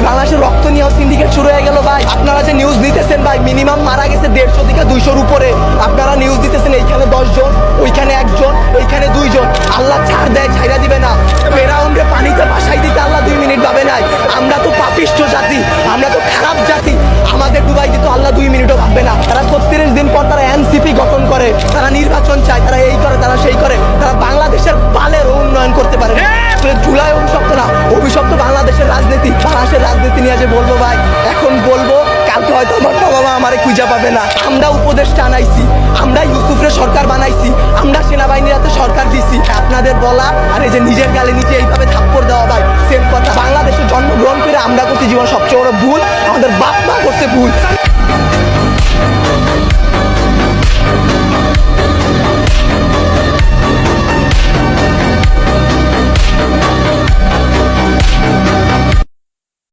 বাংলাদেশের রক্ত নিয়ে সিন্ডিকেট শুরু হয়ে গেল ভাই। আপনারা যে নিউজ দিতেছেন ভাই, মিনিমাম মারা গেছে 150 থেকে 200-র উপরে। আপনারা নিউজ দিতেছেন এইখানে 10 জন, ওইখানে 1 জন, এইখানে 2 জন। আল্লাহ ছাড় দেয়, ছাইরা দিবে না। ফেরাউনকে পানিতে ভাসাই দিতে আল্লাহ 2 মিনিট ভাবে নাই। আমরা তো পাপিষ্ঠ জাতি, আমরা তো খারাপ জাতি, আমাদের ডুবাই দিতে আল্লাহ 2 মিনিটও ভাববে না। তারা 36 দিন পর তারা এনসিপি গঠন করে, তারা নির্বাচন চায়, তারা এই করে, তারা সেই করে, তারা বাংলাদেশের বালের উন্নয়ন করতে পারে না। জুলাই অভিশপ্ত না, অভিশপ্ত বাংলাদেশের রাজনীতি। বাংলাদেশের রাজনীতি নিয়ে যে বলবো ভাই, এখন বলবো, কালকে হয়তো আমার বাবা মা আমারে খুঁজে পাবে না। আমরা উপদেষ্টা আনাইছি, আমরা ইউসুফরে সরকার বানাইছি, আমরা সেনাবাহিনীর হাতে সরকার দিছি। আপনাদের বলা আর এই যে নিজের গালে নিচে এইভাবে থাপ্পড় দেওয়া ভাই সেম কথা। বাংলাদেশে জন্মগ্রহণ করে আমরা করছি জীবন সবচেয়ে বড় ভুল, আমাদের বাপ মা করছে ভুল।